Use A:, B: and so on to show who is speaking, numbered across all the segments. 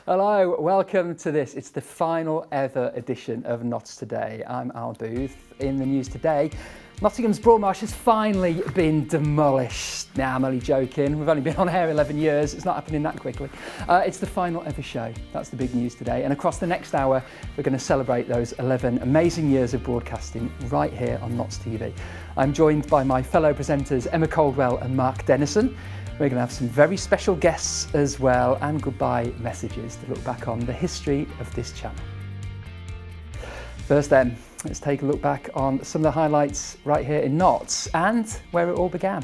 A: Hello, welcome to this. It's the final ever edition of Notts Today. I'm Al Booth. In the news today, Nottingham's Broadmarsh has finally been demolished. Nah, I'm only joking. We've only been on air 11 years. It's not happening that quickly. It's the final ever show. That's the big news today. And across the next hour, we're going to celebrate those 11 amazing years of broadcasting right here on Notts TV. I'm joined by my fellow presenters, Emma Caldwell and Mark Dennison. We're going to have some very special guests as well and goodbye messages to look back on the history of this channel. First then, let's take a look back on some of the highlights right here in Notts and where it all began.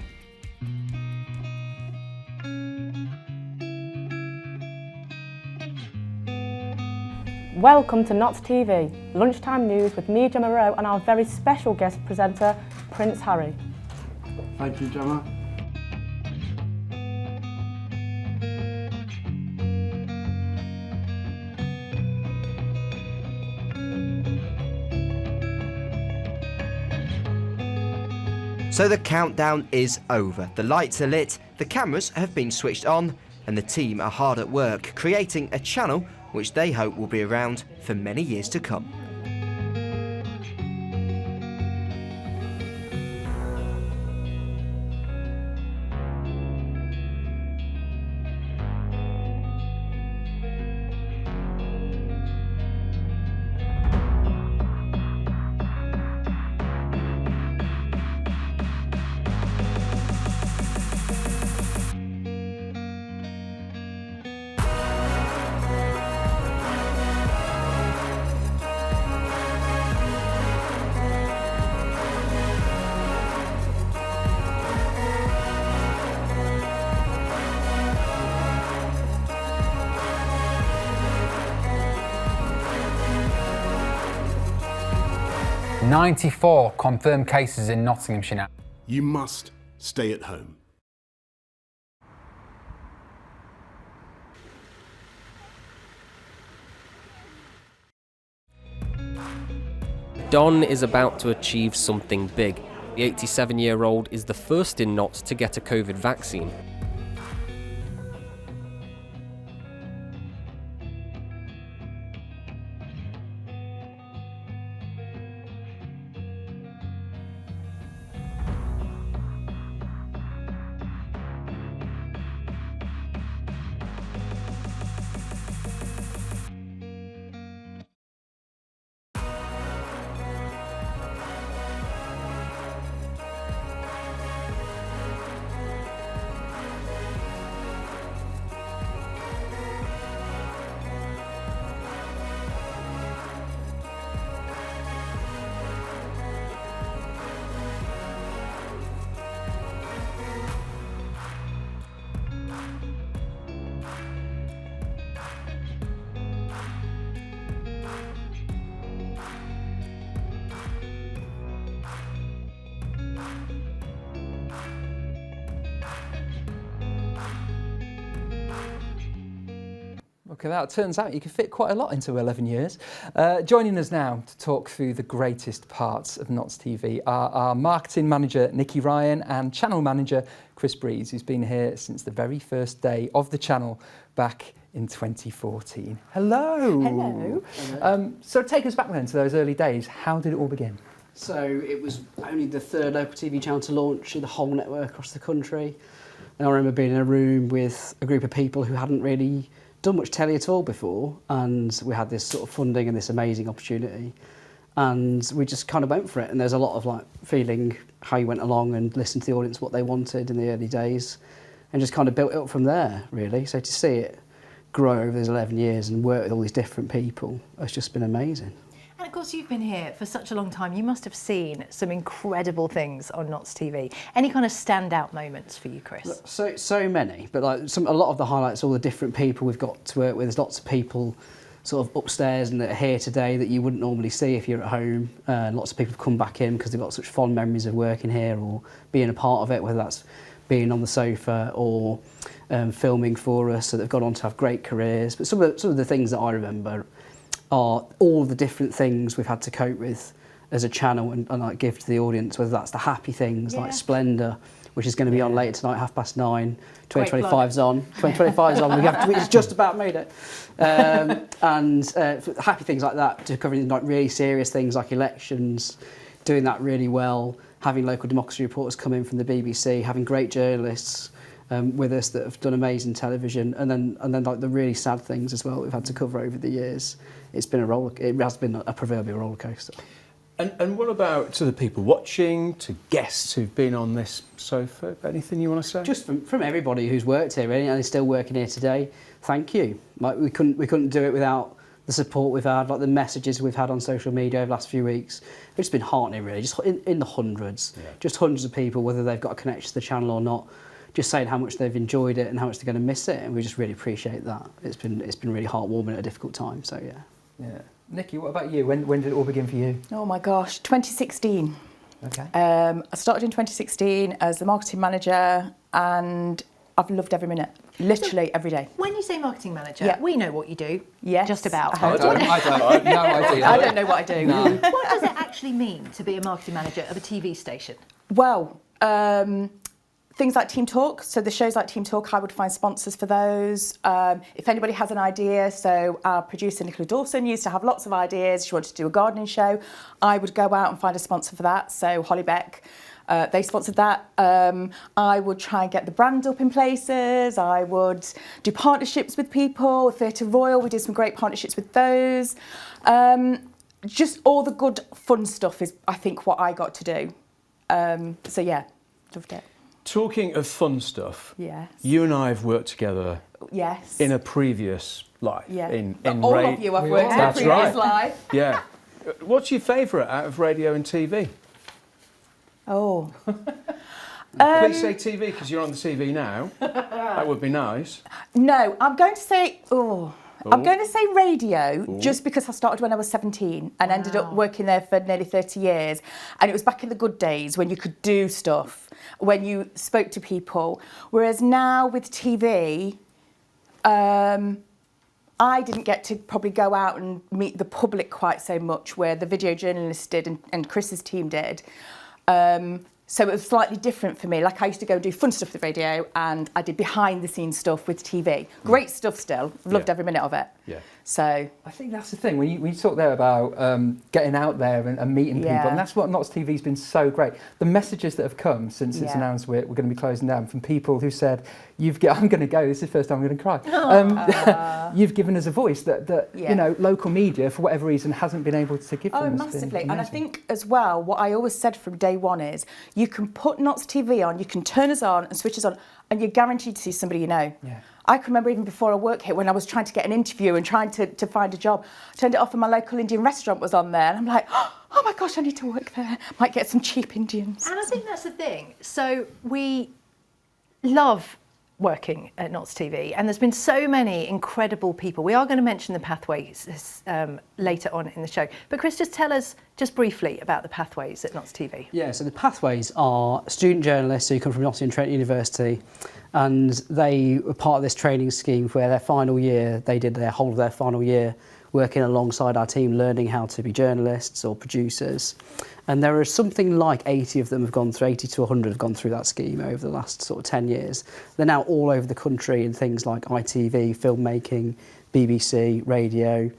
B: Welcome to Notts TV, lunchtime news with me, Gemma Rowe, and our very special guest presenter, Prince Harry.
C: Thank you, Gemma.
D: So the countdown is over. The lights are lit, the cameras have been switched on, and the team are hard at work, creating a channel which they hope will be around for many years to come.
E: "94 confirmed cases in Nottinghamshire now."
C: You must stay at home.
F: Don is about to achieve something big. The 87-year-old is the first in Notts to get a COVID vaccine.
A: Okay, that turns out you can fit quite a lot into 11 years. Joining us now to talk through the greatest parts of Notts TV are our marketing manager, Nikki Ryan, and channel manager, Chris Breeze, who's been here since the very first day of the channel back in 2014. Hello.
B: Hello.
A: So take us back then to those early days. How did it all begin?
G: So it was only the third local TV channel to launch in the whole network across the country. And I remember being in a room with a group of people who hadn't really done much telly at all before, and we had this sort of funding and this amazing opportunity, and we just kind of went for it. And there's a lot of like feeling how you went along and listened to the audience what they wanted in the early days, and just kind of built it up from there, really. So to see it grow over those 11 years and work with all these different people, it's just been amazing.
H: And of course, you've been here for such a long time. You must have seen some incredible things on Notts TV. Any kind of standout moments for you, Chris?
G: So many, but like a lot of the highlights, all the different people we've got to work with. There's lots of people sort of upstairs and that are here today that you wouldn't normally see if you're at home. Lots of people have come back in because they've got such fond memories of working here or being a part of it, whether that's being on the sofa or filming for us. So they've gone on to have great careers. But some of the things that I remember are all the different things we've had to cope with as a channel and like give to the audience, whether that's the happy things like Splendour, which is going to be on later tonight, 9:30. 2025's on. 2025's on. It's just about made it. And happy things like that, to covering like really serious things like elections, doing that really well. Having local democracy reporters come in from the BBC, having great journalists with us that have done amazing television, and then like the really sad things as well that we've had to cover over the years. It has been a proverbial roller coaster.
I: And what about to the people watching, to guests who've been on this sofa? Anything you want to say?
G: Just from everybody who's worked here, really, and is still working here today. Thank you. Like we couldn't do it without the support we've had, like the messages we've had on social media over the last few weeks. It's been heartening, really. Just in the hundreds, just hundreds of people, whether they've got a connection to the channel or not, just saying how much they've enjoyed it and how much they're going to miss it, and we just really appreciate that. It's been really heartwarming at a difficult time. So yeah.
A: Nikki, what about you? When did it all begin for you?
J: Oh my gosh, 2016.
A: Okay.
J: I started in 2016 as the marketing manager, and I've loved every minute, literally every day.
H: When you say marketing manager, we know what you do.
J: Yes.
H: Just about.
A: I don't. No idea.
J: I don't know what I do.
A: No.
H: What does it actually mean to be a marketing manager of a TV station?
J: Well, things like Team Talk, so the shows like Team Talk, I would find sponsors for those. If anybody has an idea, so our producer Nicola Dawson used to have lots of ideas. She wanted to do a gardening show. I would go out and find a sponsor for that, so Holly Beck. They sponsored that. I would try and get the brand up in places. I would do partnerships with people. Theatre Royal, we did some great partnerships with those. Just all the good fun stuff is, I think, what I got to do. So yeah, loved it.
I: Talking of fun stuff,
J: yes.
I: You and I have worked together
J: yes.
I: in a previous life.
J: Yeah.
I: All
J: of you have worked in a previous life.
I: Yeah. What's your favourite out of radio and TV?
J: Oh.
I: Please say TV, because you're on the TV now. That would be nice.
J: No, I'm going to say... I'm going to say radio, just because I started when I was 17 and ended up working there for nearly 30 years. And it was back in the good days when you could do stuff, when you spoke to people. Whereas now with TV, I didn't get to probably go out and meet the public quite so much, where the video journalists did and Chris's team did. So it was slightly different for me. Like I used to go and do fun stuff with radio, and I did behind the scenes stuff with TV. Great stuff still. Loved every minute of it. Yeah. So
A: I think that's the thing. When you talk there about getting out there and meeting people, and that's what Notts TV's been so great. The messages that have come since it's announced we're going to be closing down, from people who said, I'm going to go, this is the first time I'm going to cry. You've given us a voice that you know, local media, for whatever reason, hasn't been able to give them.
J: Oh, massively. And I think as well, what I always said from day one is, you can put Notts TV on, you can turn us on and switch us on, and you're guaranteed to see somebody you know. Yeah. I can remember even before I worked here, when I was trying to get an interview and trying to find a job, I turned it off and my local Indian restaurant was on there, and I'm like, oh my gosh, I need to work there. Might get some cheap Indians.
H: And I think that's the thing. So we love working at Notts TV, and there's been so many incredible people. We are going to mention the pathways later on in the show, but Chris, just tell us just briefly about the pathways at Notts TV.
G: Yeah, so the pathways are student journalists who come from Nottingham Trent University, and they were part of this training scheme where their final year, they did their whole of their final year working alongside our team, learning how to be journalists or producers. And there are something like 80 of them have gone through, 80 to 100 have gone through that scheme over the last sort of 10 years. They're now all over the country in things like ITV, filmmaking, BBC, radio.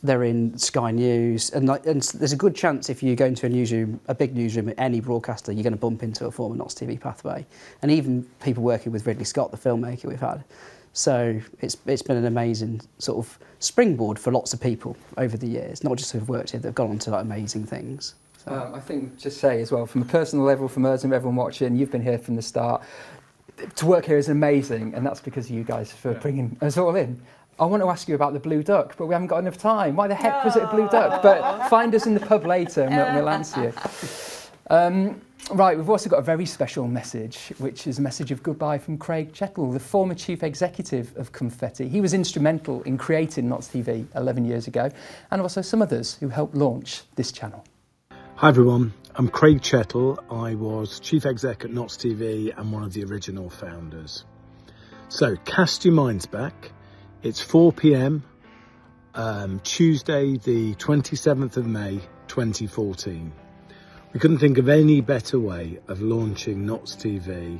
G: They're in Sky News, and there's a good chance if you go into a newsroom, a big newsroom at any broadcaster, you're going to bump into a former Notts TV pathway, and even people working with Ridley Scott, the filmmaker we've had. So it's been an amazing sort of springboard for lots of people over the years, not just who've worked here, they've gone on to like amazing things. So.
A: I think just say as well, from a personal level, from us and everyone watching, you've been here from the start. To work here is amazing, and that's because of you guys for bringing us all in. I want to ask you about the Blue Duck, but we haven't got enough time. Why the heck was it a Blue Duck? But find us in the pub later and we'll answer you. Right, we've also got a very special message, which is a message of goodbye from Craig Chettle, the former chief executive of Confetti. He was instrumental in creating Notts TV 11 years ago, and also some others who helped launch this channel.
K: Hi everyone, I'm Craig Chettle. I was chief exec at Notts TV and one of the original founders. So cast your minds back. It's 4 p.m. Tuesday the 27th of May 2014. We couldn't think of any better way of launching Notts TV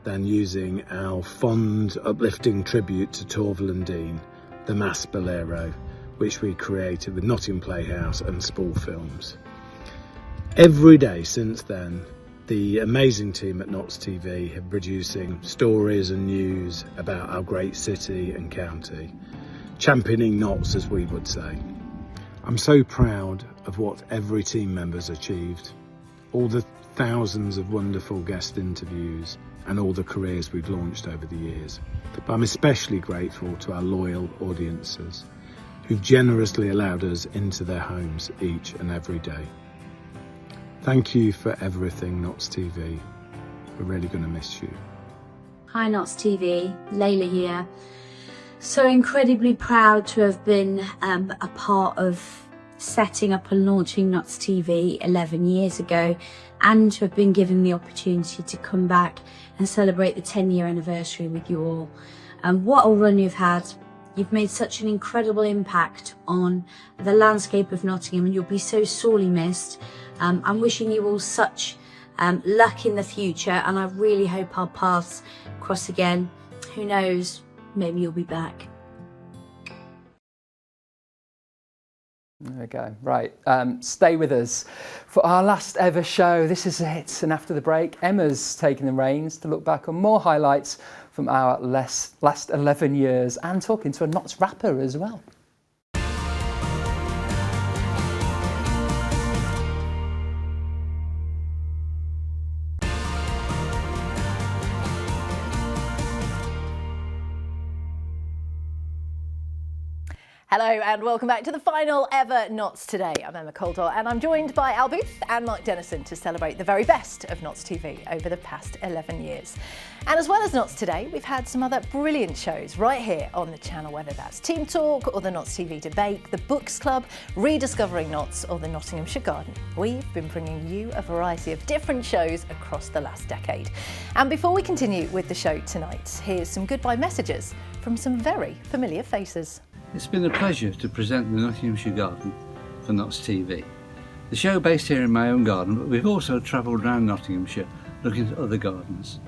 K: than using our fond, uplifting tribute to Torval and Dean, the Mass Bolero, which we created with Nottingham Playhouse and Spool Films. Every day since then, the amazing team at Notts TV have been producing stories and news about our great city and county, championing Notts, as we would say. I'm so proud of what every team member's achieved, all the thousands of wonderful guest interviews and all the careers we've launched over the years. But I'm especially grateful to our loyal audiences who've generously allowed us into their homes each and every day. Thank you for everything, Notts TV. We're really going to miss you.
L: Hi Notts TV, Layla here. So incredibly proud to have been a part of setting up and launching Notts TV 11 years ago, and to have been given the opportunity to come back and celebrate the 10-year anniversary with you all. And what a run you've had. You've made such an incredible impact on the landscape of Nottingham, and you'll be so sorely missed. I'm wishing you all such luck in the future, and I really hope our paths cross again. Who knows, maybe you'll be back.
A: There we go. Right, stay with us for our last ever show. This is it. And after the break, Emma's taking the reins to look back on more highlights from our last 11 years and talking to a Notts rapper as well.
H: Hello and welcome back to the final ever Notts Today. I'm Emma Caldwell and I'm joined by Booth and Mark Dennison to celebrate the very best of Notts TV over the past 11 years. And as well as Notts Today, we've had some other brilliant shows right here on the channel, whether that's Team Talk or the Notts TV Debate, the Books Club, Rediscovering Notts or the Nottinghamshire Garden. We've been bringing you a variety of different shows across the last decade. And before we continue with the show tonight, here's some goodbye messages from some very familiar faces.
M: It's been a pleasure to present the Nottinghamshire Garden for Notts TV. The show based here in my own garden, but we've also travelled around Nottinghamshire looking at other gardens.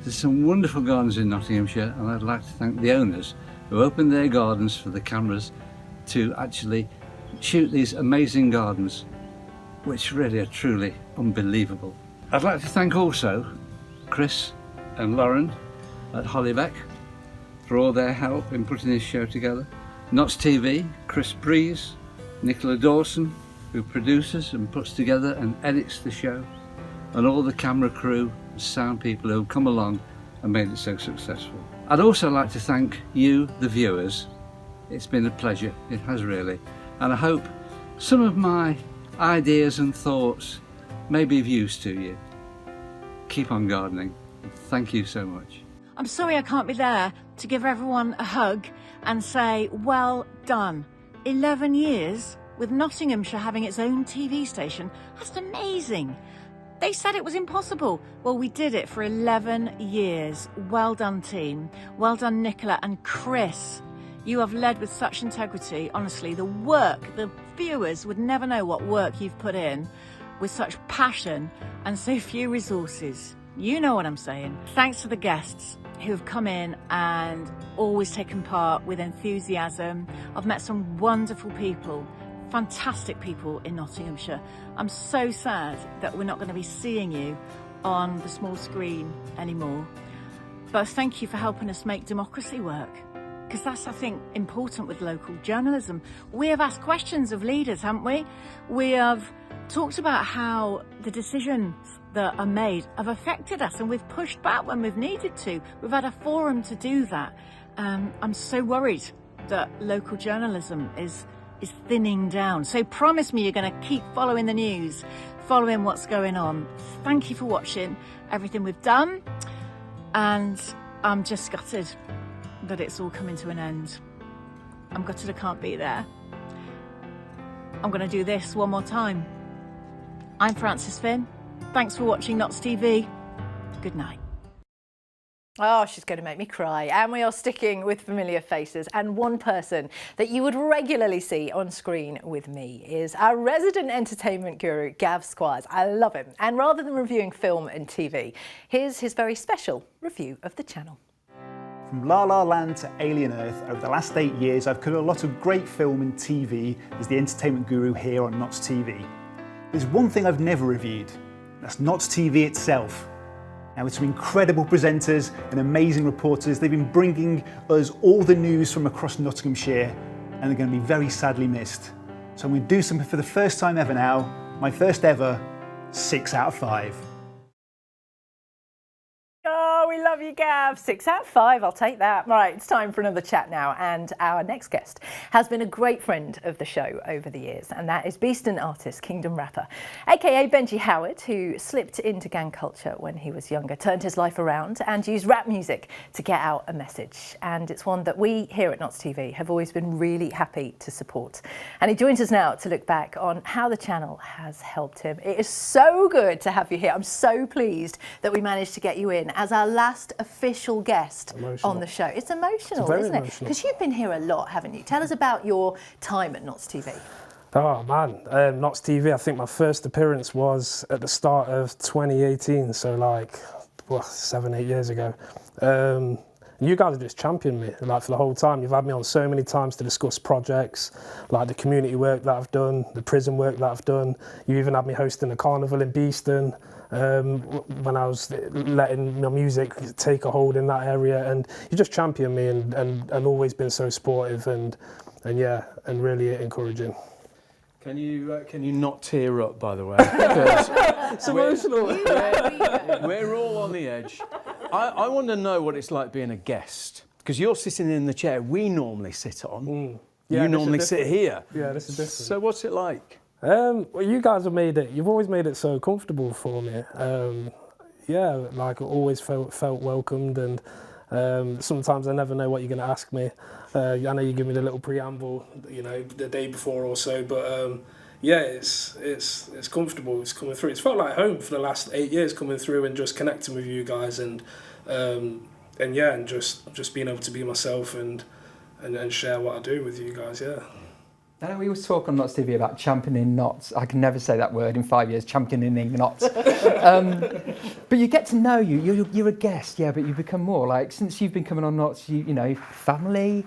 M: There's some wonderful gardens in Nottinghamshire, and I'd like to thank the owners who opened their gardens for the cameras to actually shoot these amazing gardens, which really are truly unbelievable. I'd like to thank also Chris and Lauren at Hollybeck for all their help in putting this show together. Notts TV, Chris Breeze, Nicola Dawson, who produces and puts together and edits the show, and all the camera crew, sound people who have come along and made it so successful. I'd also like to thank you, the viewers. It's been a pleasure, it has really, and I hope some of my ideas and thoughts may be of use to you. Keep on gardening. Thank you so much.
N: I'm sorry I can't be there to give everyone a hug and say, well done. 11 years with Nottinghamshire having its own TV station. That's amazing. They said it was impossible. Well, we did it for 11 years. Well done, team. Well done, Nicola and Chris. You have led with such integrity. Honestly, the work, the viewers would never know what work you've put in with such passion and so few resources. You know what I'm saying. Thanks to the guests who have come in and always taken part with enthusiasm. I've met some wonderful people, fantastic people in Nottinghamshire. I'm so sad that we're not going to be seeing you on the small screen anymore. But thank you for helping us make democracy work, because that's, I think, important with local journalism. We have asked questions of leaders, haven't we? We have talked about how the decisions that are made have affected us, and we've pushed back when we've needed to. We've had a forum to do that. I'm so worried that local journalism is thinning down. So promise me you're going to keep following the news, following what's going on. Thank you for watching everything we've done, and I'm just gutted that it's all coming to an end. I'm gutted I can't be there. I'm going to do this one more time. I'm Frances Finn. Thanks for watching Notts TV. Good night.
H: Oh, she's going to make me cry. And we are sticking with familiar faces. And one person that you would regularly see on screen with me is our resident entertainment guru, Gav Squires. I love him. And rather than reviewing film and TV, here's his very special review of the channel.
O: From La La Land to Alien Earth, over the last 8 years, I've covered a lot of great film and TV as the entertainment guru here on Notts TV. There's one thing I've never reviewed, that's Notts TV itself. Now, with some incredible presenters and amazing reporters, they've been bringing us all the news from across Nottinghamshire, and they're going to be very sadly missed. So I'm going to do something for the first time ever now, my first ever 6 out of 5.
H: Oh, we love you, Gav. 6 out of 5, I'll take that. Right, it's time for another chat now. And our next guest has been a great friend of the show over the years, and that is Beeston artist, Kingdom Rapper, aka Benji Howard, who slipped into gang culture when he was younger, turned his life around and used rap music to get out a message. And it's one that we here at Notts TV have always been really happy to support. And he joins us now to look back on how the channel has helped him. It is so good to have you here. I'm so pleased that we managed to get you in as our last official guest on the show. It's emotional, isn't it? Because you've been here a lot, haven't you? Tell us about your time at Notts TV.
P: Oh man, Notts TV, I think my first appearance was at the start of 2018, so like 7, 8 years ago. You guys have just championed me, like, for the whole time. You've had me on so many times to discuss projects, like the community work that I've done, the prison work that I've done. You even had me hosting a carnival in Beeston when I was letting my music take a hold in that area. And you just championed me and always been so supportive and yeah, and really encouraging.
I: Can you not tear up, by the way?
P: It's emotional.
I: We're all on the edge. I want to know what it's like being a guest, because you're sitting in the chair we normally sit on.
P: Yeah,
I: you normally sit here.
P: Yeah, this is different.
I: So what's it like?
P: Well, you guys have made it. You've always made it so comfortable for me. Yeah, like I always felt welcomed, and sometimes I never know what you're going to ask me. I know you give me the little preamble, you know, the day before or so, but yeah, it's comfortable. It's coming through. It's felt like home for the last 8 years, coming through and just connecting with you guys, and yeah, and just being able to be myself and share what I do with you guys. Yeah.
A: I know we always talk on Notts TV about championing knots. I can never say that word in 5 years, championing knots. But you get to know you're a guest, yeah, but you become more, like, since you've been coming on Notts, you know, family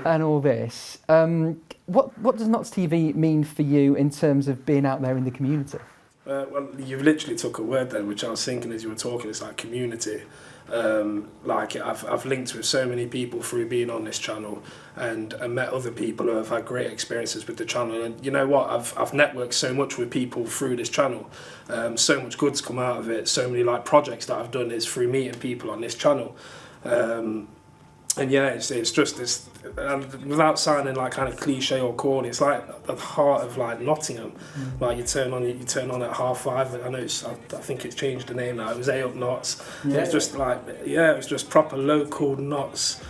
A: and all this. What does Notts TV mean for you in terms of being out there in the community?
P: Well, you've literally took a word there, which I was thinking as you were talking. It's like community. Like I've linked with so many people through being on this channel, and met other people who have had great experiences with the channel. And you know what? I've networked so much with people through this channel. So much good's come out of it. So many like projects that I've done is through meeting people on this channel. And yeah, it's just this, without sounding like kind of cliche or corny, it's like the heart of like Nottingham. Like you turn on at 5:30. I know I think it's changed the name now. It was A Up Notts. Yeah. It's just like, yeah, it was just proper local Notts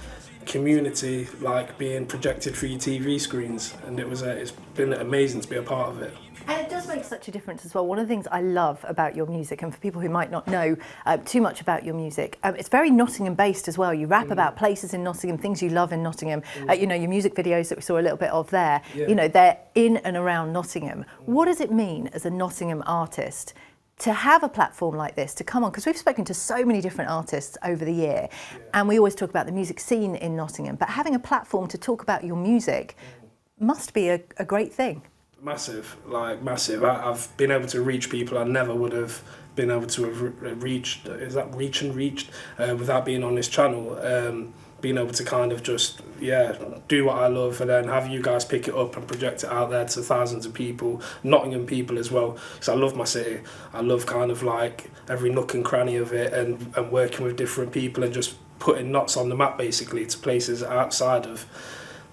P: community, like being projected through your TV screens, and it's been amazing to be a part of it.
H: And it does make such a difference as well. One of the things I love about your music, and for people who might not know too much about your music, it's very Nottingham based as well. You rap about places in Nottingham, things you love in Nottingham. You know, your music videos that we saw a little bit of there, you know, they're in and around Nottingham. What does it mean as a Nottingham artist to have a platform like this to come on? Because we've spoken to so many different artists over the year, and we always talk about the music scene in Nottingham, but having a platform to talk about your music must be a great thing.
P: Massive, like massive. I've been able to reach people I never would have been able to have reached. Is that reached without being on this channel? Being able to kind of just, do what I love, and then have you guys pick it up and project it out there to thousands of people, Nottingham people as well. Because I love my city. I love kind of like every nook and cranny of it, and working with different people and just putting Notts on the map basically to places outside of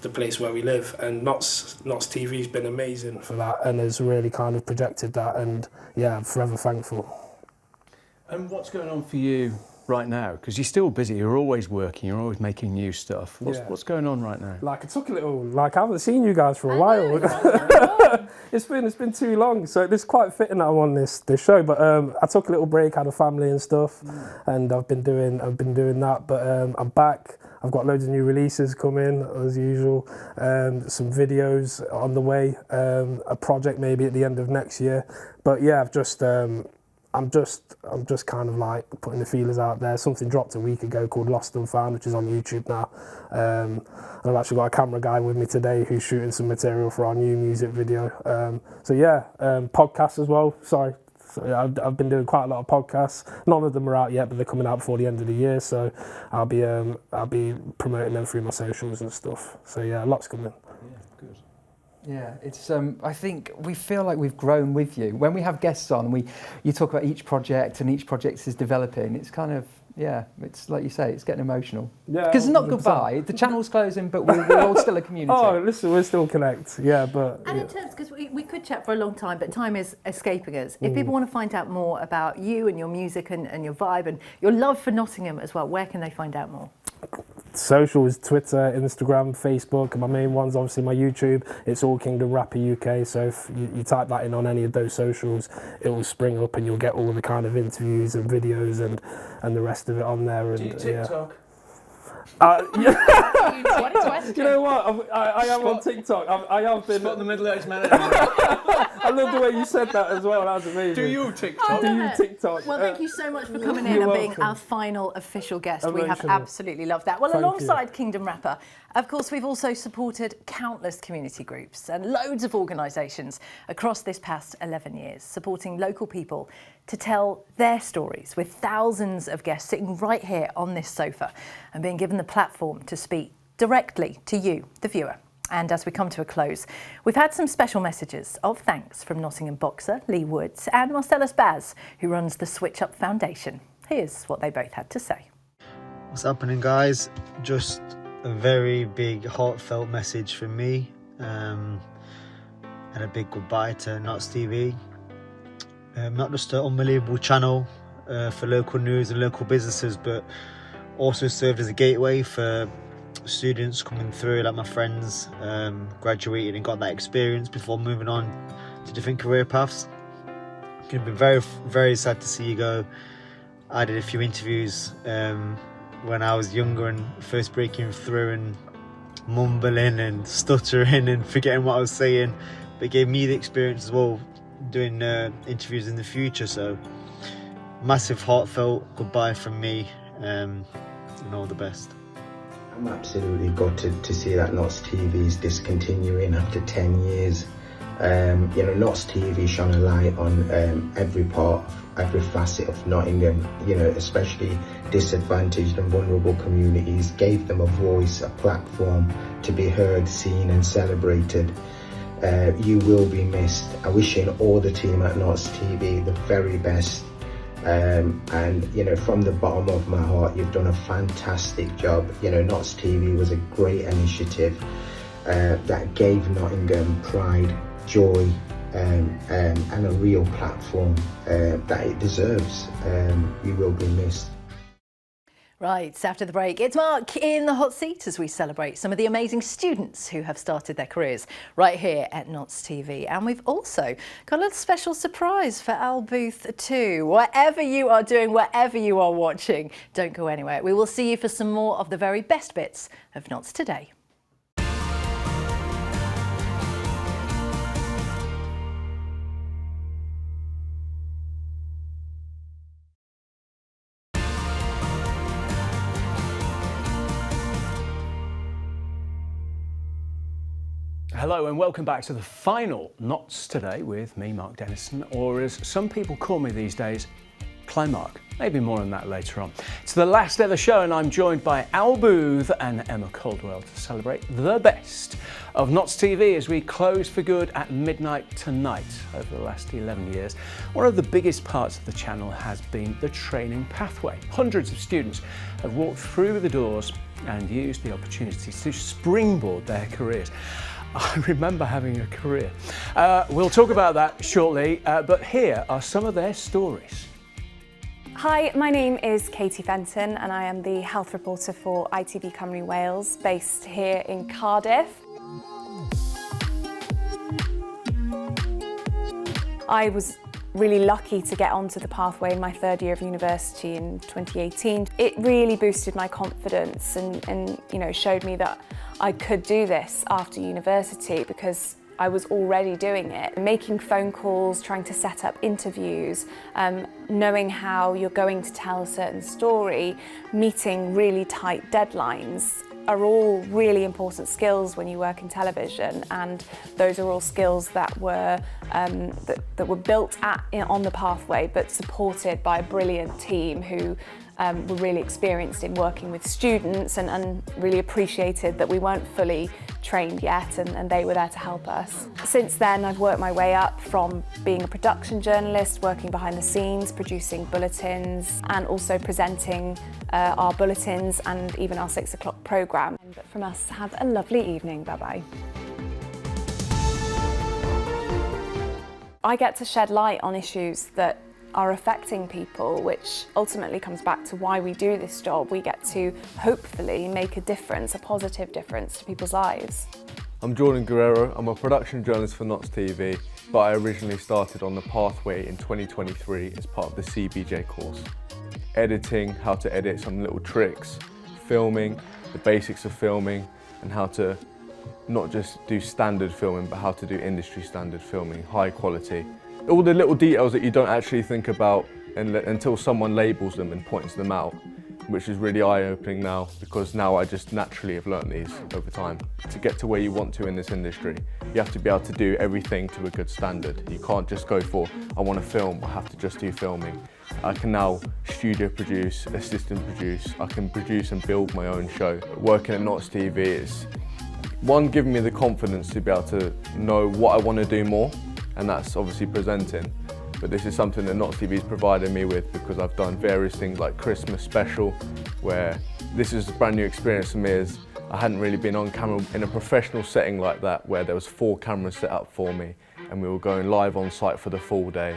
P: the place where we live. And Notts TV's been amazing for that, and has really kind of projected that, and yeah, I'm forever thankful.
I: And what's going on for you right now? Because you're still busy, you're always working, you're always making new stuff. What's going on right now?
Q: Like, it took a little, like, I haven't seen you guys for a while. It's been too long, so it's quite fitting that I'm on this show. But I took a little break, had a family and stuff, and I've been doing that. But I'm back. I've got loads of new releases coming as usual. Some videos on the way. A project maybe at the end of next year. But yeah, I'm just kind of like putting the feelers out there. Something dropped a week ago called Lost and Found, which is on YouTube now. And I've actually got a camera guy with me today who's shooting some material for our new music video. Podcasts as well. Sorry. So I've been doing quite a lot of podcasts. None of them are out yet, but they're coming out before the end of the year. So I'll be promoting them through my socials and stuff. So yeah, lots coming.
I: Yeah, good.
A: Yeah, it's. I think we feel like we've grown with you. When we have guests on, you talk about each project and each project is developing. It's kind of, yeah, it's like you say, it's getting emotional.
Q: Yeah,
A: because it's not
Q: 100%.
A: Goodbye. The channel's closing, but we're all still a community.
Q: Oh, listen, we're still connect. Yeah, but.
H: And in terms, because we could chat for a long time, but time is escaping us. If people want to find out more about you and your music and your vibe and your love for Nottingham as well, where can they find out more?
Q: Socials, Twitter, Instagram, Facebook, and my main one's obviously my YouTube. It's All Kingdom Rapper UK, so if you type that in on any of those socials, it will spring up and you'll get all the kind of interviews and videos and the rest of it on there. And,
I: Do you TikTok?
Q: You know what? I am on TikTok. I have been.
I: Spot the middle-aged man.
Q: I love the way you said that as well. That was amazing.
I: Do you TikTok?
Q: Do you TikTok?
H: Well, thank you so much for coming in
Q: You're
H: and being
Q: welcome.
H: our final official guest. We
Q: Emotional.
H: have absolutely loved that. Well,
Q: Thank
H: alongside Kingdom Rapper, of course, we've also supported countless community groups and loads of organisations across this past 11 years, supporting local people to tell their stories, with thousands of guests sitting right here on this sofa and being given the platform to speak directly to you, the viewer. And as we come to a close, we've had some special messages of thanks from Nottingham boxer Lee Woods and Marcellus Baz, who runs the Switch Up Foundation. Here's what they both had to say.
R: What's happening, guys? Just a very big heartfelt message from me, and a big goodbye to Nots TV. Not just an unbelievable channel for local news and local businesses, but also served as a gateway for students coming through, like my friends, graduated and got that experience before moving on to different career paths. It's going to be very, very sad to see you go. I did a few interviews when I was younger and first breaking through and mumbling and stuttering and forgetting what I was saying, but it gave me the experience as well doing interviews in the future. So massive heartfelt goodbye from me, and all the best.
S: I'm absolutely gutted to see that Nots TV is discontinuing after 10 years. Nots TV shone a light on every facet of Nottingham, especially disadvantaged and vulnerable communities, gave them a voice, a platform to be heard, seen and celebrated. You will be missed. I wish you and all the team at Nots TV the very best. From the bottom of my heart, you've done a fantastic job. Nots TV was a great initiative that gave Nottingham pride, joy, and a real platform that it deserves. You will be missed.
H: Right, after the break, it's Mark in the hot seat as we celebrate some of the amazing students who have started their careers right here at Nots TV. And we've also got a little special surprise for Al Booth too. Whatever you are doing, wherever you are watching, don't go anywhere. We will see you for some more of the very best bits of Nots Today.
I: Hello and welcome back to the final Nots Today with me, Mark Dennison, or as some people call me these days, Mark. Maybe more on that later on. It's the last ever show and I'm joined by Al Booth and Emma Caldwell to celebrate the best of Nots TV as we close for good at midnight tonight. Over the last 11 years, one of the biggest parts of the channel has been the training pathway. Hundreds of students have walked through the doors and used the opportunity to springboard their careers. I remember having a career. We'll talk about that shortly, but here are some of their stories.
T: Hi, my name is Katie Fenton and I am the health reporter for ITV Cymru Wales, based here in Cardiff. I was really lucky to get onto the pathway in my third year of university in 2018. It really boosted my confidence and you know, showed me that I could do this after university because I was already doing it. Making phone calls, trying to set up interviews, knowing how you're going to tell a certain story, meeting really tight deadlines are all really important skills when you work in television, and those are all skills that were built on the pathway, but supported by a brilliant team who were really experienced in working with students and really appreciated that we weren't fully trained yet, and they were there to help us. Since then, I've worked my way up from being a production journalist, working behind the scenes, producing bulletins, and also presenting our bulletins and even our 6 o'clock programme. But from us, have a lovely evening. Bye-bye. I get to shed light on issues that are affecting people, which ultimately comes back to why we do this job. We get to hopefully make a difference, a positive difference to people's lives.
U: I'm Jordan Guerrero. I'm a production journalist for Knots TV, but I originally started on the pathway in 2023 as part of the CBJ course. Editing, how to edit some little tricks, filming, the basics of filming, and how to not just do standard filming, but how to do industry standard filming, high quality. All the little details that you don't actually think about until someone labels them and points them out, which is really eye-opening now, because now I just naturally have learnt these over time. To get to where you want to in this industry, you have to be able to do everything to a good standard. You can't just go for, I want to film, I have to just do filming. I can now studio produce, assistant produce, I can produce and build my own show. Working at Knots TV is, one, giving me the confidence to be able to know what I want to do more, and that's obviously presenting. But this is something that Knots TV's provided me with, because I've done various things like Christmas special, where this is a brand new experience for me, as I hadn't really been on camera in a professional setting like that, where there was 4 cameras set up for me and we were going live on site for the full day.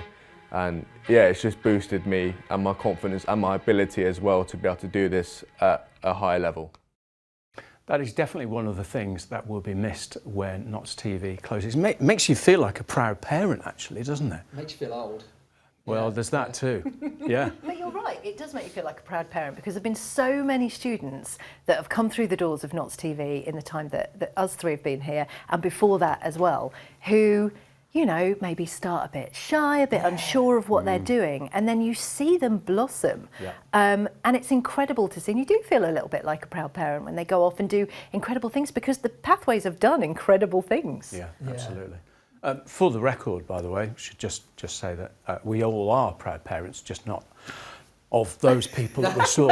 U: And yeah, it's just boosted me and my confidence and my ability as well to be able to do this at a high level.
I: That is definitely one of the things that will be missed when Knots TV closes. Makes you feel like a proud parent, actually, doesn't it?
A: Makes you feel old.
I: Well, there's that too. Yeah.
H: But you're right, it does make you feel like a proud parent, because there have been so many students that have come through the doors of Knots TV in the time that us three have been here, and before that as well, who, you know, maybe start a bit shy, a bit unsure of what they're doing, and then you see them blossom.
I: Yeah.
H: And it's incredible to see, and you do feel a little bit like a proud parent when they go off and do incredible things, because the pathways have done incredible things.
I: Yeah, absolutely. For the record, by the way, I should just say that we all are proud parents, just not of those people that we saw.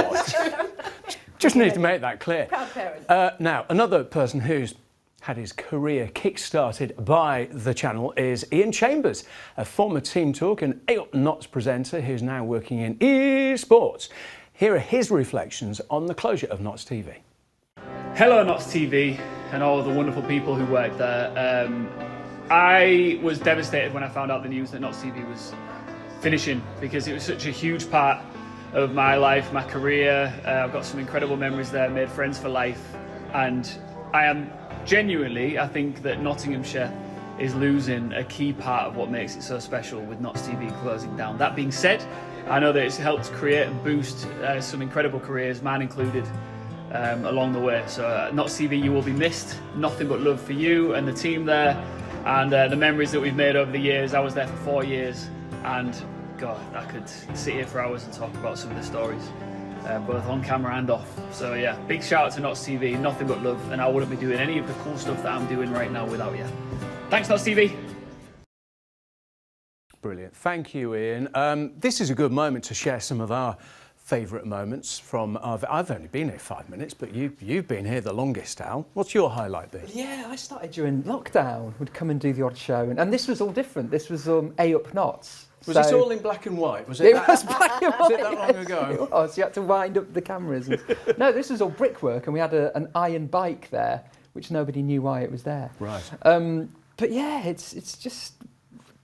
I: Just need to make that clear.
H: Proud parent.
I: Now, another person who's had his career kick-started by the channel is Ian Chambers, a former Team Talk and AOP Knots presenter who's now working in esports. Here are his reflections on the closure of Knots TV.
V: Hello Knots TV and all the wonderful people who work there. I was devastated when I found out the news that Knots TV was finishing, because it was such a huge part of my life, my career. I've got some incredible memories there, made friends for life, and I am genuinely, I think that Nottinghamshire is losing a key part of what makes it so special with Knots TV closing down. That being said, I know that it's helped create and boost some incredible careers, mine included, along the way. So Knots TV, you will be missed. Nothing but love for you and the team there, and the memories that we've made over the years. I was there for 4 years, and God, I could sit here for hours and talk about some of the stories. Both on camera and off. So yeah, big shout out to Knots TV, nothing but love, and I wouldn't be doing any of the cool stuff that I'm doing right now without you. Thanks Knots TV.
I: Brilliant, thank you Ian. This is a good moment to share some of our favourite moments from I've only been here 5 minutes, but you've been here the longest, Al. What's your highlight bit?
A: Yeah, I started during lockdown, would come and do the odd show, and this was all different. This was AOP Knots.
I: Was this all in black and white? Was it
A: was black and white.
I: Was it that long ago?
A: It was. You had to wind up the cameras. No, this was all brickwork, and we had an iron bike there, which nobody knew why it was there.
I: Right.
A: But yeah, it's just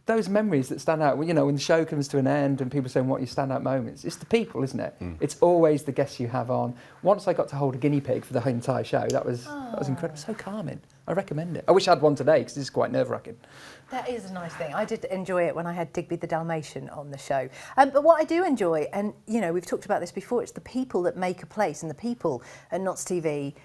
A: those memories that stand out. You know, when the show comes to an end and people saying what are your standout moments, it's the people, isn't it? It's always the guests you have on. Once I got to hold a guinea pig for the entire show, that was incredible. So calming. I recommend it. I wish I had one today because it's quite nerve-wracking.
H: That is a nice thing. I did enjoy it when I had Digby the Dalmatian on the show. But what I do enjoy, and you know, we've talked about this before, it's the people that make a place, and the people at Notts TV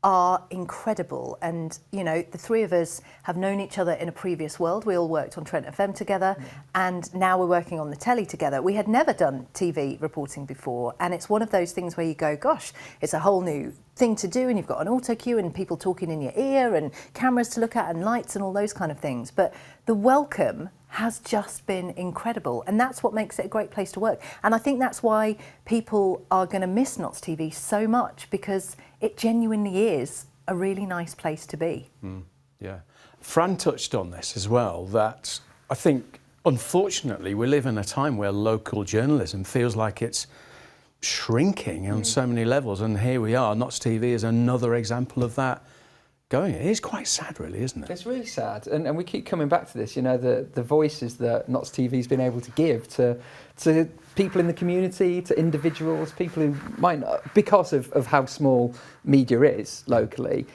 H: are incredible. And you know, the three of us have known each other in a previous world. We all worked on Trent FM together, and now we're working on the telly together. We had never done TV reporting before, and it's one of those things where you go, gosh, it's a whole new thing to do, and you've got an auto cue and people talking in your ear and cameras to look at and lights and all those kind of things. But the welcome has just been incredible, and that's what makes it a great place to work. And I think that's why people are going to miss Notts TV so much, because it genuinely is a really nice place to be.
I: Yeah. Fran touched on this as well, that I think, unfortunately, we live in a time where local journalism feels like it's shrinking on so many levels, and here we are. Notts TV is another example of that going. It is quite sad, really, isn't it?
A: It's really sad, and we keep coming back to this. You know, the voices that Notts TV's been able to give to people in the community, to individuals, people who might not, because of how small media is locally,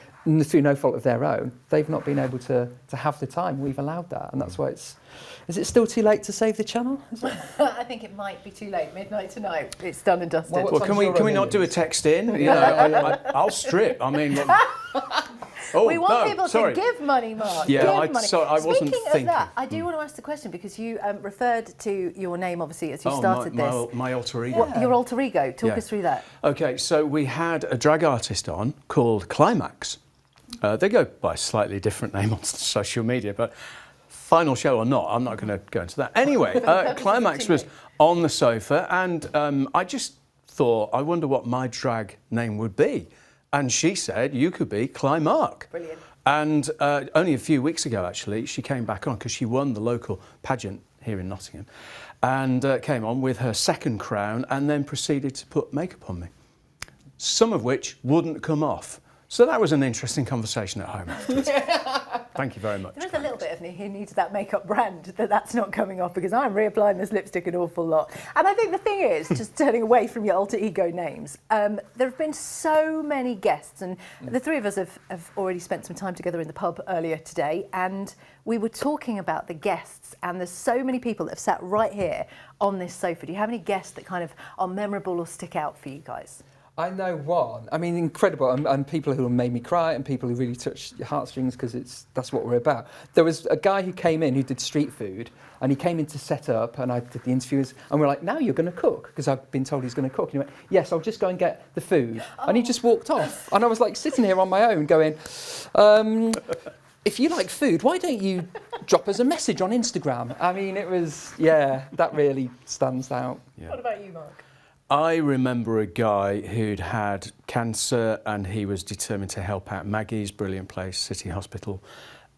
A: through no fault of their own, they've not been able to have the time. We've allowed that, and that's why it's... Is it still too late to save the channel? Is it?
H: I think it might be too late, midnight tonight. It's done and dusted.
I: Well, can we not do a text in? You know, I'll strip. I mean...
H: we want people to give money, Mark.
I: Yeah,
H: give money.
I: Sorry, I wasn't
H: Speaking
I: thinking.
H: of that, I do want to ask the question, because you referred to your name, obviously, as you started this.
I: My alter ego.
H: Your alter ego. Talk us through that.
I: Okay, so we had a drag artist on called Climax. They go by a slightly different name on social media, but final show or not, I'm not going to go into that. Anyway, Climax was on the sofa, and I just thought, I wonder what my drag name would be. And she said, you could be Climark.
H: Brilliant.
I: And only a few weeks ago, actually, she came back on because she won the local pageant here in Nottingham, and came on with her second crown and then proceeded to put makeup on me, some of which wouldn't come off. So that was an interesting conversation at home afterwards. Thank you very much.
H: There is a little bit of me who needs that makeup brand that's not coming off, because I'm reapplying this lipstick an awful lot. And I think the thing is, just turning away from your alter ego names, there have been so many guests, and the three of us have already spent some time together in the pub earlier today, and we were talking about the guests, and there's so many people that have sat right here on this sofa. Do you have any guests that kind of are memorable or stick out for you guys?
A: I know one. I mean, incredible, and people who made me cry, and people who really touched your heartstrings, because that's what we're about. There was a guy who came in who did street food, and he came in to set up, and I did the interviews, and we're like, now you're going to cook, because I've been told he's going to cook. And he went, yes, I'll just go and get the food. And he just walked off. And I was like sitting here on my own going, if you like food, why don't you drop us a message on Instagram? I mean, it was, that really stands out.
I: Yeah.
H: What about you, Mark?
I: I remember a guy who'd had cancer, and he was determined to help out Maggie's brilliant place, City Hospital,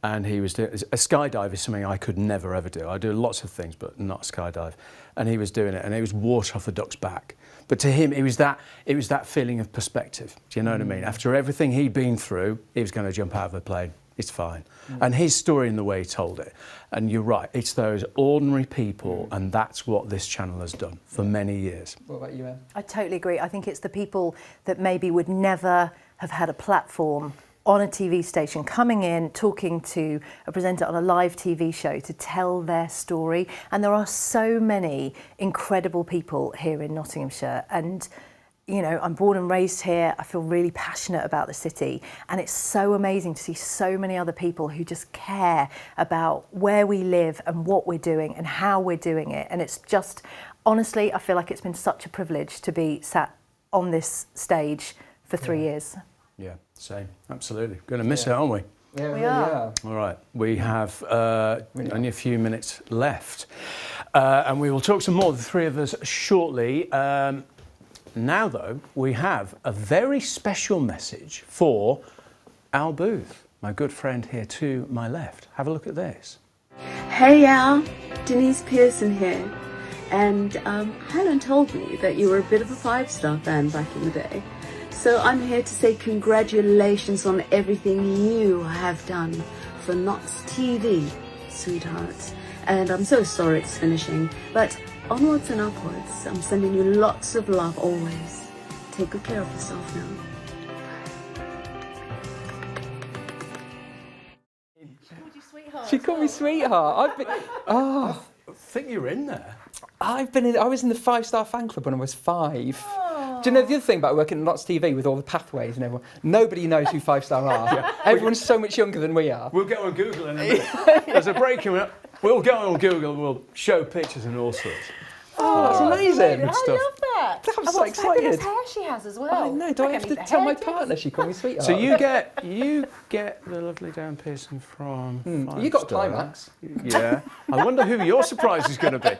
I: and he was doing a skydive is something I could never ever do. I do lots of things, but not skydive, and he was doing it, and it was water off a duck's back. But to him, it was that feeling of perspective. Do you know what I mean? After everything he'd been through, he was going to jump out of a plane. It's fine. And his story and the way he told it. And you're right, it's those ordinary people, and that's what this channel has done for many years.
A: What about you, Em?
H: I totally agree. I think it's the people that maybe would never have had a platform on a TV station, coming in, talking to a presenter on a live TV show to tell their story. And there are so many incredible people here in Nottinghamshire. And you know, I'm born and raised here. I feel really passionate about the city, and it's so amazing to see so many other people who just care about where we live and what we're doing and how we're doing it. And it's just, honestly, I feel like it's been such a privilege to be sat on this stage for 3 years.
I: Yeah, same. Absolutely. Going to miss it, aren't we?
A: Yeah, we are.
I: All right, we have only a few minutes left, and we will talk some more, the three of us, shortly. Now, though, we have a very special message for Al Booth, my good friend here to my left. Have a look at this.
D: Hey Al, Denise Pearson here. And Helen told me that you were a bit of a 5-star fan back in the day. So I'm here to say congratulations on everything you have done for Notts TV, sweethearts. and I'm so sorry it's finishing, but onwards and upwards. I'm sending you lots of love always. Take good care of yourself now.
A: She called me sweetheart.
I: I think you were in there.
A: I was in the 5-star fan club when I was 5. Do you know the other thing about working at Lots TV with all the pathways and everyone? Nobody knows who 5-star are.
I: Yeah.
A: Everyone's so much younger than we are.
I: We'll get on Google in a minute. There's a break coming up. We'll go on Google, we'll show pictures and all sorts.
A: That's amazing.
H: I love that.
A: I'm
H: And
A: so
H: what fabulous
A: excited.
H: hair she has as well.
A: I know, do I have to tell my partner she called me sweetheart?
I: So you get the lovely Dan Pearson from
A: You got
I: 5-star.
A: Climax.
I: Yeah. I wonder who your surprise is going to be.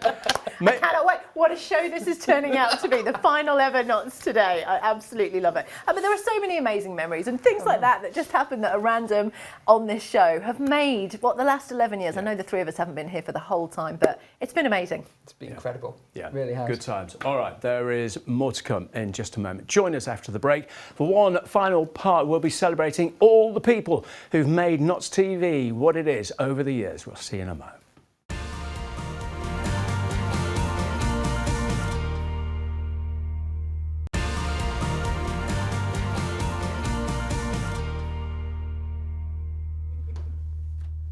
H: I cannot wait. What a show this is turning out to be. The final ever Knots Today. I absolutely love it. I mean, there are so many amazing memories and things like that just happen that are random on this show have made, the last 11 years. I know the three of us haven't been here for the whole time, but it's been amazing.
A: It's been incredible.
I: Yeah,
A: It really has.
I: Good times. All right, there is more to come in just a moment. Join us after the break. For one final part, we'll be celebrating all the people who've made Knots TV what it is over the years. We'll see you in a moment.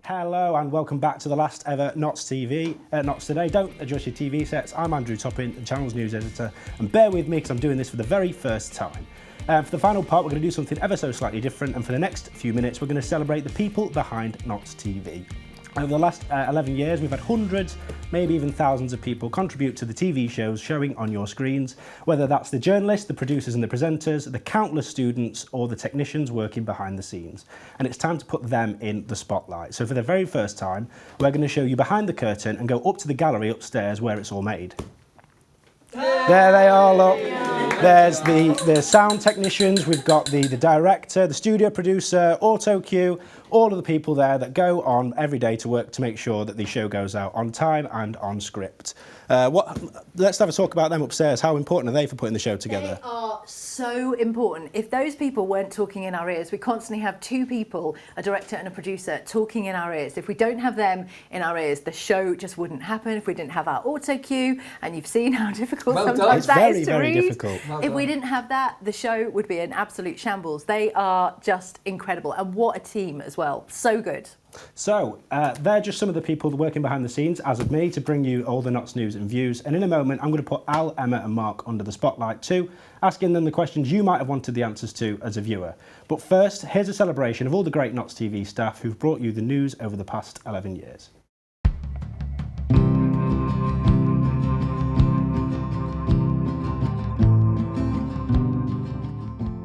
C: Hello and welcome back to the last ever Knots TV, Knots Today. Don't adjust your TV sets. I'm Andrew Toppin, the channel's news editor, and bear with me because I'm doing this for the very first time. For the final part, we're going to do something ever so slightly different, and for the next few minutes, we're going to celebrate the people behind Knots TV. Over the last 11 years, we've had hundreds, maybe even thousands of people contribute to the TV shows showing on your screens, whether that's the journalists, the producers and the presenters, the countless students or the technicians working behind the scenes. And it's time to put them in the spotlight. So for the very first time, we're going to show you behind the curtain and go up to the gallery upstairs where it's all made. There they are, look. There's the sound technicians, we've got the director, the studio producer, auto cue, all of the people there that go on every day to work to make sure that the show goes out on time and on script. Let's have a talk about them upstairs. How important are they for putting the show together?
H: They are so important. If those people weren't talking in our ears, we constantly have two people, a director and a producer, talking in our ears. If we don't have them in our ears, the show just wouldn't happen. If we didn't have our auto cue, and you've seen how difficult sometimes that is to read.
C: Difficult.
H: If we didn't have that, the show would be an absolute shambles. They are just incredible, and what a team as well. So good.
C: So, they're just some of the people working behind the scenes, as of me, to bring you all the Knots news and views. And in a moment, I'm going to put Al, Emma and Mark under the spotlight too, asking them the questions you might have wanted the answers to as a viewer. But first, here's a celebration of all the great Knots TV staff who've brought you the news over the past 11 years.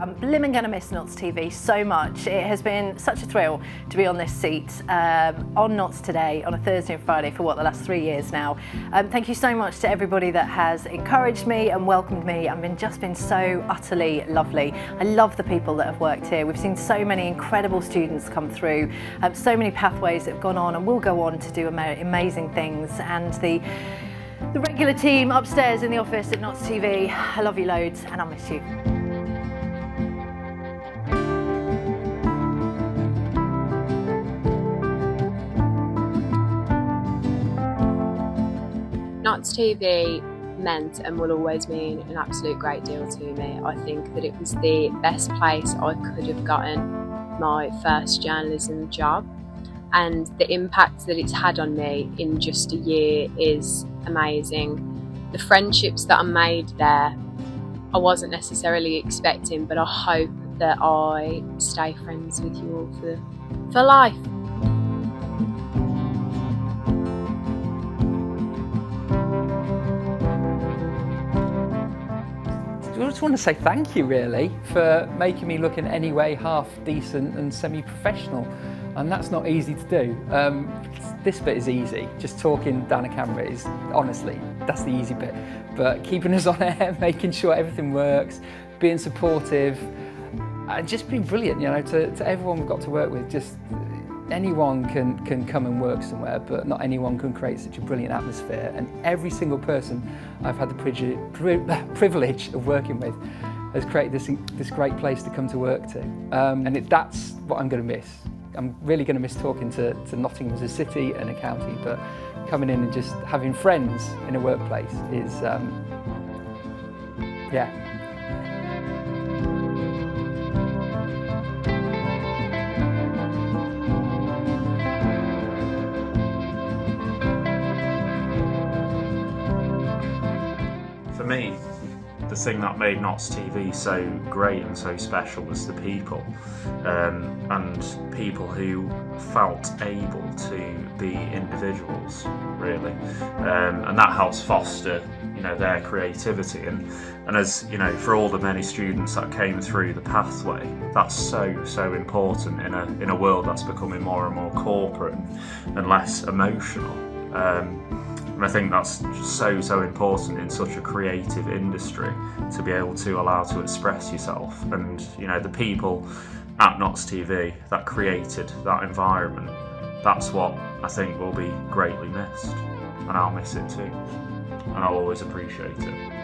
H: I'm blimmin' gonna miss Knots TV so much. It has been such a thrill to be on this seat on Knots Today on a Thursday and Friday for the last 3 years now. Thank you so much to everybody that has encouraged me and welcomed me. I've just been so utterly lovely. I love the people that have worked here. We've seen so many incredible students come through, so many pathways that have gone on and will go on to do amazing things. And the regular team upstairs in the office at Knots TV, I love you loads and I'll miss you.
E: Knots TV meant and will always mean an absolute great deal to me. I think that it was the best place I could have gotten my first journalism job, and the impact that it's had on me in just a year is amazing. The friendships that I made there, I wasn't necessarily expecting, but I hope that I stay friends with you all for life.
A: I just want to say thank you really for making me look in any way half decent and semi-professional, and that's not easy to do. This bit is easy, just talking down a camera is, honestly, that's the easy bit. But keeping us on air, making sure everything works, being supportive, and just being brilliant, to everyone we've got to work with. Just anyone can come and work somewhere, but not anyone can create such a brilliant atmosphere. And every single person I've had the privilege of working with has created this great place to come to work to. And that's what I'm going to miss. I'm really going to miss talking to Nottingham as a city and a county, but coming in and just having friends in a workplace is, yeah.
B: For me, the thing that made Notts TV so great and so special was the people, and people who felt able to be individuals, really, and that helps foster, you know, their creativity. And as you know, for all the many students that came through the pathway, that's so important in a world that's becoming more and more corporate and less emotional. And I think that's so important in such a creative industry, to be able to allow to express yourself. And you know, the people at Notts TV that created that environment, that's what I think will be greatly missed, and I'll miss it too, and I'll always appreciate it.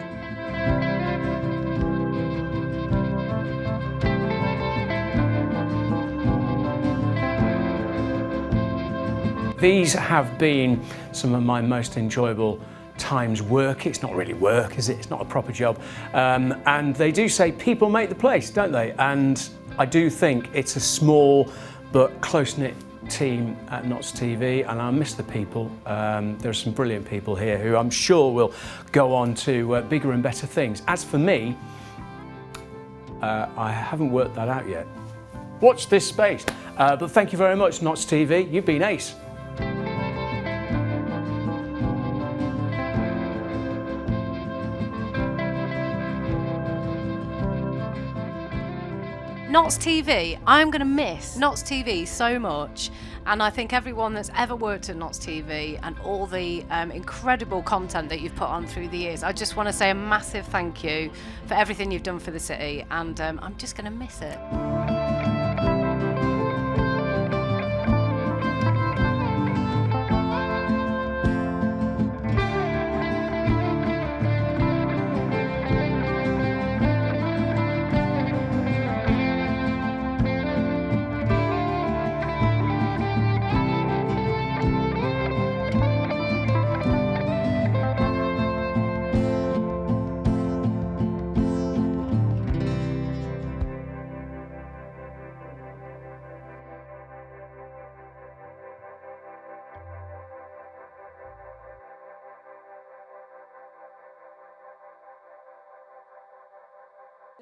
I: These have been some of my most enjoyable times work. It's not really work, is it? It's not a proper job. And they do say people make the place, don't they? And I do think it's a small but close-knit team at Notts TV, and I miss the people. There are some brilliant people here who I'm sure will go on to bigger and better things. As for me, I haven't worked that out yet. Watch this space. But thank you very much, Notts TV. You've been ace.
F: Notts TV, I'm going to miss Notts TV so much, and I think everyone that's ever worked at Notts TV and all the incredible content that you've put on through the years, I just want to say a massive thank you for everything you've done for the city, and I'm just going to miss it.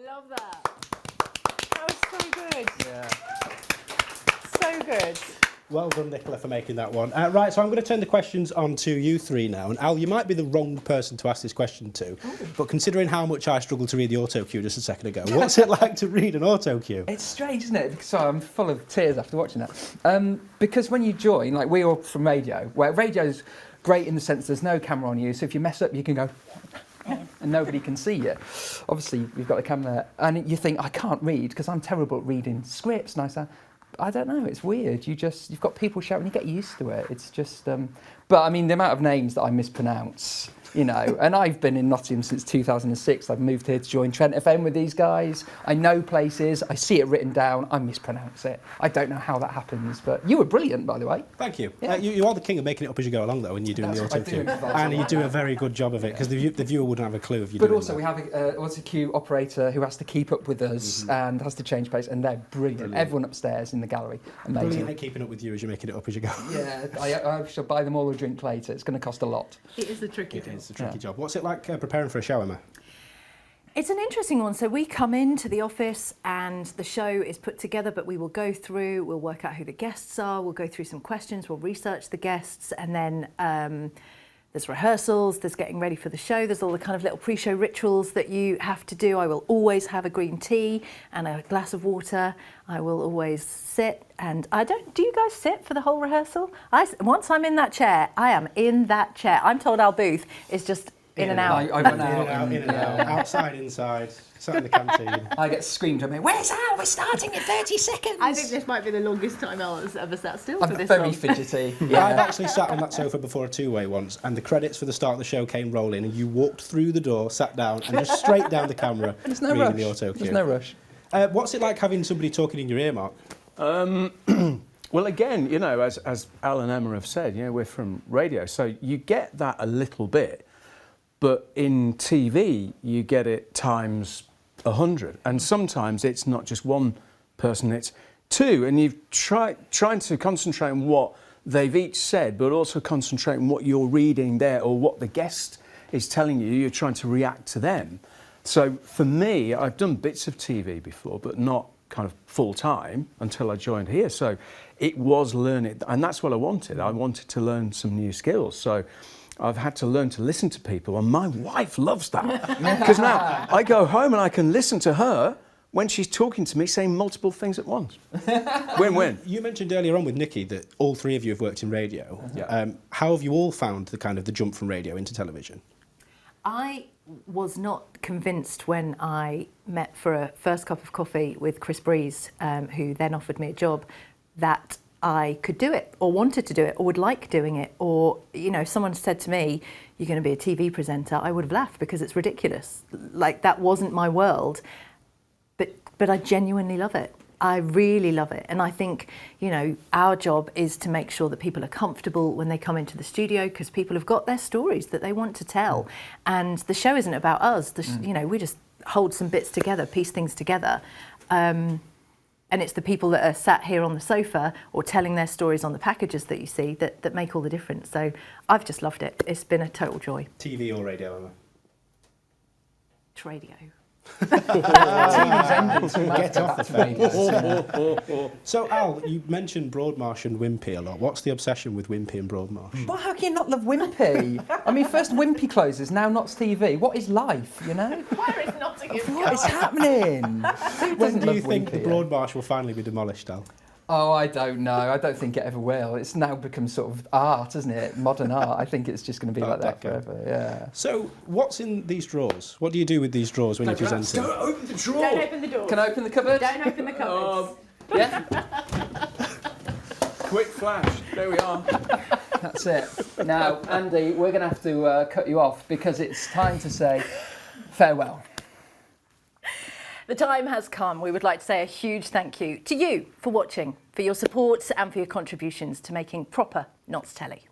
H: Love that. That was so good.
C: Yeah.
H: So good.
C: Well done, Nicola, for making that one. Right, so I'm going to turn the questions on to you three now. And Al, you might be the wrong person to ask this question to, but considering how much I struggled to read the auto cue just a second ago, what's it like to read an auto cue?
A: It's strange, isn't it? Sorry, I'm full of tears after watching that. Because when you join, like we're all from radio, where radio's great in the sense there's no camera on you, so if you mess up, you can go... and nobody can see you. Obviously, you've got the camera, and you think, I can't read because I'm terrible at reading scripts. And I say, I don't know, it's weird. You've got people shouting, you get used to it. It's just, but I mean, the amount of names that I mispronounce, you know, and I've been in Nottingham since 2006. I've moved here to join Trent FM with these guys. I know places, I see it written down, I mispronounce it. I don't know how that happens, but you were brilliant, by the way.
C: Thank you.
A: Yeah.
C: You are the king of making it up as you go along, though, when you're doing the auto cue. And you do a very good job of it, because the viewer wouldn't have a clue if you did.
A: But also, we have an auto cue operator who has to keep up with us and has to change pace, and they're brilliant. Everyone upstairs in the gallery, amazing.
C: Brilliant at keeping up with you as you're making it up as you go.
A: Yeah, I shall buy them all a drink later. It's going to cost a lot.
H: It is a tricky job.
C: It is a tricky job. What's it like preparing for a show, Emma?
H: It's an interesting one. So we come into the office and the show is put together, but we will go through, we'll work out who the guests are, we'll go through some questions, we'll research the guests, and then there's rehearsals, there's getting ready for the show, there's all the kind of little pre-show rituals that you have to do. I will always have a green tea and a glass of water. I will always sit, and do you guys sit for the whole rehearsal? Once I'm in that chair, I am in that chair. I'm told Al Booth is just in and out.
A: I went out.
C: In and out. Outside, inside, sat in the canteen.
A: I get screamed at me, where's Al? We're starting in 30 seconds.
H: I think this might be the longest time Al has ever sat still for
A: I'm
H: this
A: very
H: long.
A: fidgety.
C: Yeah. I've actually sat on that sofa before a two-way once, and the credits for the start of the show came rolling, and you walked through the door, sat down, and just straight down the camera,
A: There's no
C: reading
A: rush.
C: the auto cue.
A: There's no rush.
C: What's it like having somebody talking in your ear, Mark?
I: Well, again, you know, as Al and Emma have said, you know, we're from radio, so you get that a little bit, but in TV, you get it times 100. And sometimes it's not just one person, it's two. And you've trying to concentrate on what they've each said, but also concentrate on what you're reading there or what the guest is telling you. You're trying to react to them. So for me, I've done bits of TV before, but not kind of full time until I joined here. So it was learning, and that's what I wanted. I wanted to learn some new skills. So I've had to learn to listen to people, and my wife loves that. Because now I go home and I can listen to her when she's talking to me saying multiple things at once. Win-win.
C: You mentioned earlier on with Nikki that all three of you have worked in radio. How have you all found the jump from radio into television?
H: I was not convinced when I met for a first cup of coffee with Chris Breeze, who then offered me a job, that I could do it or wanted to do it or would like doing it. Or, you know, if someone said to me, you're going to be a TV presenter, I would have laughed because it's ridiculous. Like, that wasn't my world. But I genuinely love it. I really love it. And I think, you know, our job is to make sure that people are comfortable when they come into the studio, because people have got their stories that they want to tell. And the show isn't about us. You know, we just hold some bits together, piece things together. And it's the people that are sat here on the sofa or telling their stories on the packages that you see that make all the difference. So I've just loved it. It's been a total joy.
C: TV or radio, Emma?
H: It's radio.
C: TV's ended, so get off the phone. So Al, you mentioned Broadmarsh and Wimpy a lot. What's the obsession with Wimpy and Broadmarsh?
A: Well, how can you not love Wimpy? I mean, first Wimpy closes, now Notts TV. What is life, you know?
H: Where is Nottingham?
A: What is happening?
C: When do you think the Broadmarsh will finally be demolished, Al?
A: Oh, I don't know. I don't think it ever will. It's now become sort of art, isn't it? Modern art. I think it's just going to be like that forever, yeah.
C: So, what's in these drawers? What do you do with these drawers when you're presenting?
I: Don't open the drawer!
H: Don't open the door.
A: Can I open the cupboard?
H: Don't open the cupboards.
A: Yeah?
I: Quick flash, there we are.
A: That's it. Now, Andy, we're going to have to cut you off because it's time to say farewell.
H: The time has come. We would like to say a huge thank you to you for watching, for your support and for your contributions to making proper Notts Telly.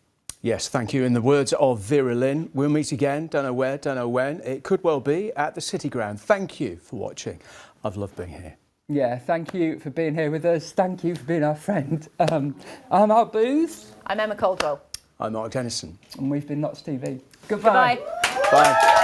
I: Yes, thank you. In the words of Vera Lynn, we'll meet again, don't know where, don't know when. It could well be at the City Ground. Thank you for watching. I've loved being here.
A: Yeah, thank you for being here with us. Thank you for being our friend. I'm Al Booth.
H: I'm Emma Caldwell.
I: I'm Mark Dennison.
A: And we've been Notts TV. Goodbye.
I: Bye.
A: Bye.